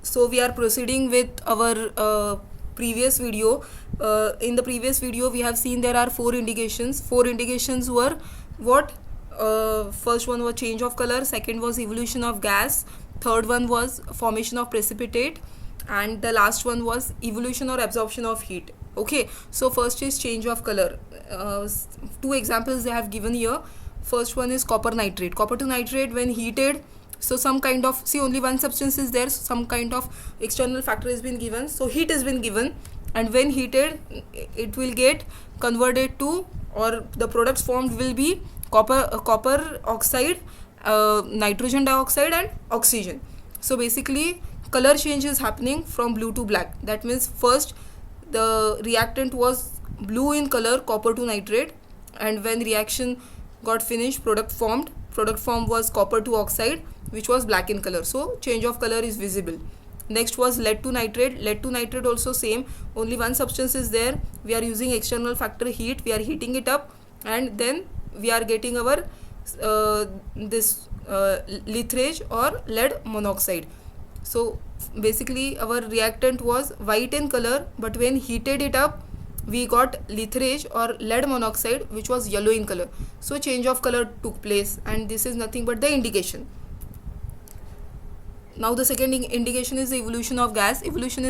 So we are proceeding with our previous video. In the previous video we have seen there are four indications. Four indications were what? First one was change of color, second was evolution of gas, third one was formation of precipitate, and the last one was evolution or absorption of heat. Okay, so first is change of color. Two examples they have given here. First one is copper nitrate. Copper to nitrate, when heated, so some kind of, see, only one substance is there, so some kind of external factor has been given, so heat has been given, and when heated it will get converted to, or the products formed will be copper oxide, nitrogen dioxide and oxygen. So basically color change is happening from blue to black. That means first the reactant was blue in color, copper to nitrate, and when reaction got finished, product formed was copper to oxide, which was black in color. So change of color is visible. Next was lead to nitrate. Lead to nitrate also same, only one substance is there, we are using external factor heat, we are heating it up, and then we are getting our litharge or lead monoxide. So basically our reactant was white in color, but when heated it up we got litharge or lead monoxide, which was yellow in color. So change of color took place, and this is nothing but the indication. Now the second indication is the evolution of gas. Evolution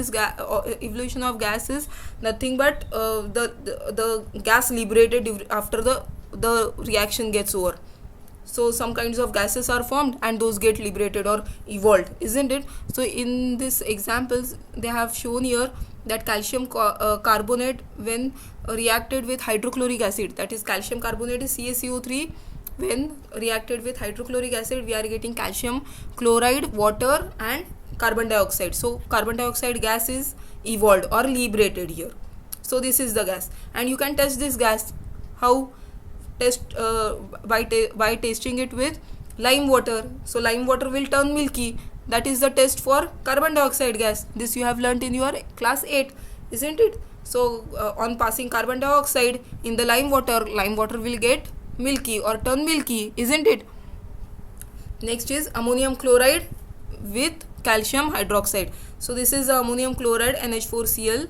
of gas is nothing but the gas liberated after the reaction gets over. So some kinds of gases are formed and those get liberated or evolved, isn't it? So in this examples they have shown here that calcium carbonate, when reacted with hydrochloric acid, that is calcium carbonate is CaCO3, when reacted with hydrochloric acid we are getting calcium chloride, water and carbon dioxide. So carbon dioxide gas is evolved or liberated here. So this is the gas, and you can test this gas. How? Test by tasting it with lime water. So lime water will turn milky. That is the test for carbon dioxide gas. This you have learnt in your class 8, isn't it? So on passing carbon dioxide in the lime water will get milky or turn milky, isn't it? Next is ammonium chloride with calcium hydroxide. So this is ammonium chloride NH4Cl,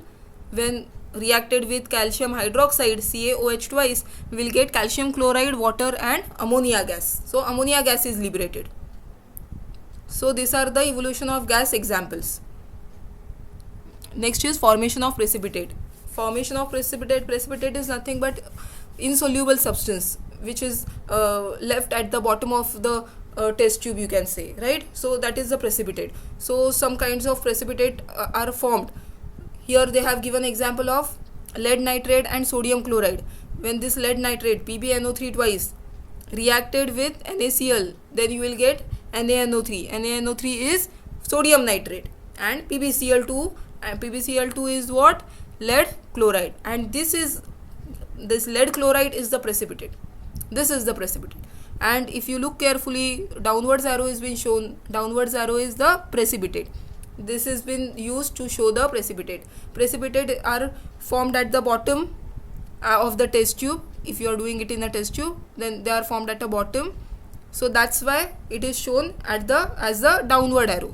when reacted with calcium hydroxide CaOH twice will get calcium chloride, water and ammonia gas. So ammonia gas is liberated. So these are the evolution of gas examples. Next is formation of precipitate. Formation of precipitate is nothing but insoluble substance which is left at the bottom of the test tube, you can say, right? So that is the precipitate. So some kinds of precipitate are formed. Here they have given example of lead nitrate and sodium chloride. When this lead nitrate PbNO3 twice reacted with NaCl, then you will get NaNO3. NaNO3 is sodium nitrate, and PbCl2, and PbCl2 is what? Lead chloride, and this lead chloride is the precipitate. This is the precipitate, and if you look carefully, downwards arrow is being shown. Downwards arrow is the precipitate. This has been used to show the precipitate. Precipitate are formed at the bottom of the test tube. If you are doing it in a test tube, then they are formed at the bottom. So that's why it is shown as the downward arrow.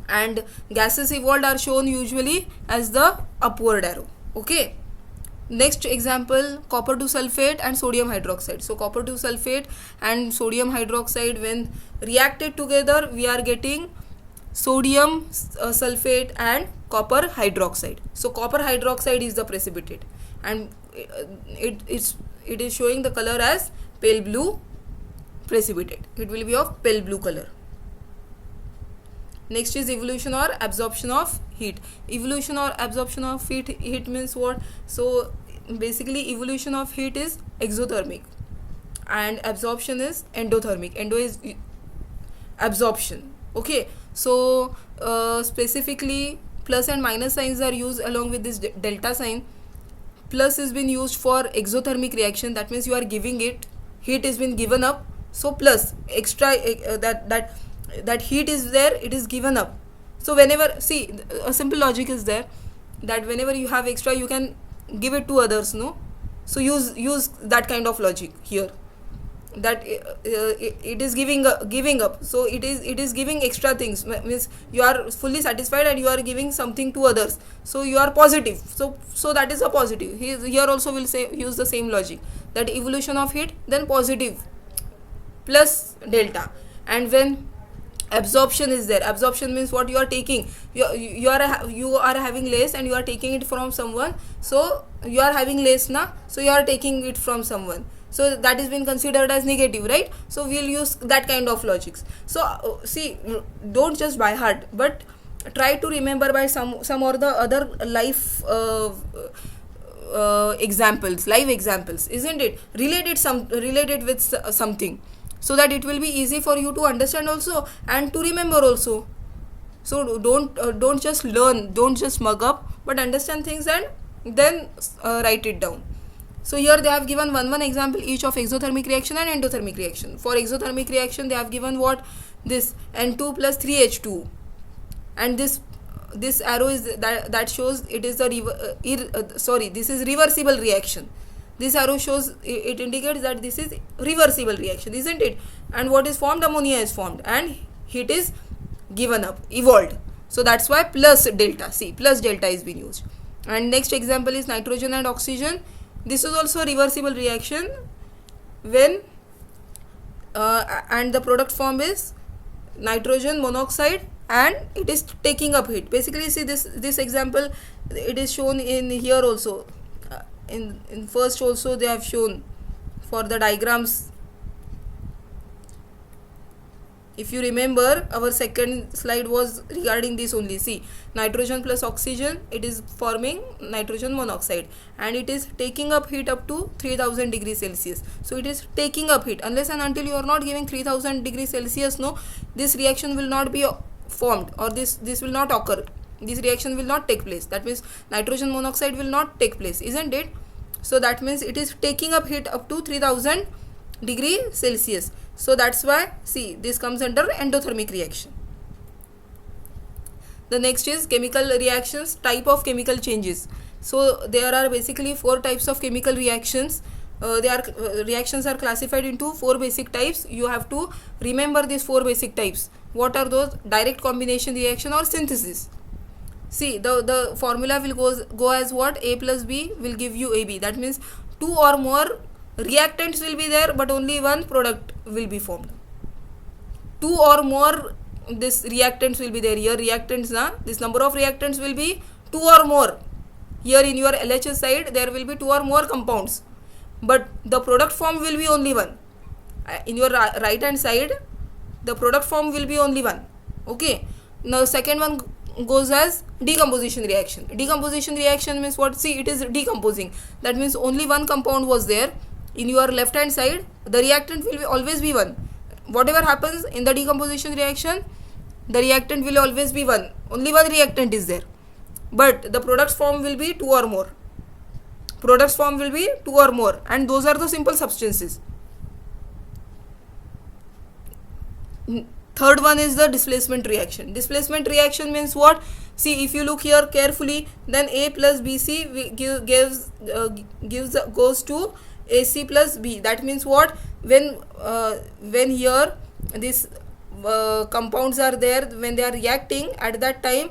And gases evolved are shown usually as the upward arrow. Okay. Next example, copper to sulfate and sodium hydroxide. So copper to sulfate and sodium hydroxide, when reacted together we are getting sodium sulfate and copper hydroxide. So copper hydroxide is the precipitate, and it is showing the color as pale blue precipitate. It will be of pale blue color. Next is evolution or absorption of heat. Evolution or absorption of heat means what? So basically evolution of heat is exothermic and absorption is endothermic. Endo is absorption. Okay, so specifically plus and minus signs are used along with this delta sign. Plus is been used for exothermic reaction, that means you are giving it, heat has been given up, so plus extra that heat is there, it is given up. So whenever, see, a simple logic is there that whenever you have extra you can give it to others, no? So use that kind of logic here. that it is giving up, so it is giving extra things, means you are fully satisfied and you are giving something to others, so you are positive, so that is a positive. Here also will say use the same logic, that evolution of heat, then positive plus delta. And when absorption is there, absorption means what, you are taking, you are having less and you are taking it from someone, so you are having less na, so you are taking it from someone, so that is being considered as negative, right? So we'll use that kind of logics. So see, don't just by heart, but try to remember by some or the other life examples, live examples, isn't it, related with something, so that it will be easy for you to understand also and to remember also. So don't just learn, don't just mug up, but understand things and then write it down. So here they have given one example each of exothermic reaction and endothermic reaction. For exothermic reaction they have given what, this N2 plus 3H2, and this arrow is that shows it is the this is reversible reaction. This arrow shows, it indicates that this is reversible reaction, isn't it? And what is formed, ammonia is formed and heat is given up, evolved. So that's why plus delta, see, plus delta is being used. And next example is nitrogen and oxygen. This is also a reversible reaction when and the product form is nitrogen monoxide and it is taking up heat. Basically see this example, it is shown in here also, in first also they have shown for the diagrams. If you remember, our second slide was regarding this only. See, nitrogen plus oxygen, it is forming nitrogen monoxide and it is taking up heat up to 3000 degrees Celsius. So it is taking up heat. Unless and until you are not giving 3000 degrees Celsius, no, this reaction will not be formed, or this will not occur. This reaction will not take place. That means nitrogen monoxide will not take place, isn't it? So that means it is taking up heat up to 3000 degree Celsius. So that's why, see, this comes under endothermic reaction. The next is chemical reactions, type of chemical changes. So there are basically 4 types of chemical reactions. Reactions are classified into 4 basic types. You have to remember these 4 basic types. What are those? Direct combination reaction or synthesis. See, the formula will go as what? A plus B will give you AB. That means 2 or more reactants will be there, but only one product will be formed. 2 or more this reactants will be there. Here reactants, this number of reactants will be 2 or more. Here in your LHS side there will be 2 or more compounds, but the product form will be only one. In your right hand side the product form will be only one. Okay, now second one goes as decomposition reaction. Decomposition reaction means what? See, it is decomposing. That means only one compound was there. In your left hand side the reactant will always be one. Whatever happens in the decomposition reaction, the reactant will always be one. Only one reactant is there, but the product form will be 2 or more. Products form will be 2 or more, and those are the simple substances. Third one is the displacement reaction. Displacement reaction means what? See, if you look here carefully, then A plus BC goes to AC plus B. That means what? When here these compounds are there, when they are reacting, at that time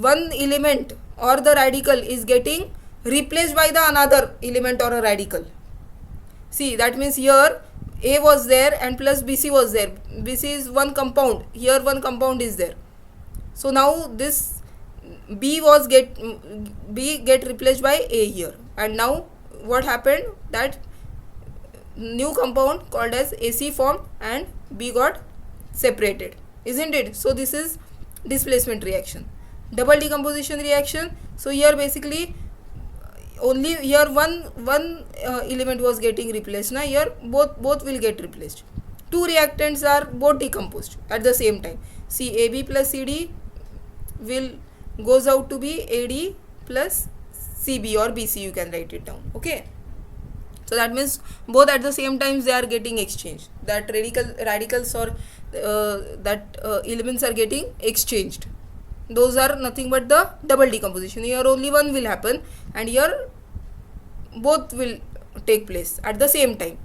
one element or the radical is getting replaced by the another element or a radical. See, that means here A was there and plus BC was there. BC is one compound. Here one compound is there. So now this B get replaced by A here, and now what happened? That new compound called as AC formed and B got separated, isn't it? So this is displacement reaction. Double decomposition reaction. So here basically only here one element was getting replaced. Now here both will get replaced. 2 reactants are both decomposed at the same time. See, AB plus CD will goes out to be AD plus CB or BC, you can write it down. Okay, so that means both at the same time they are getting exchanged. That radicals or elements are getting exchanged. Those are nothing but the double decomposition. Here only one will happen and here both will take place at the same time.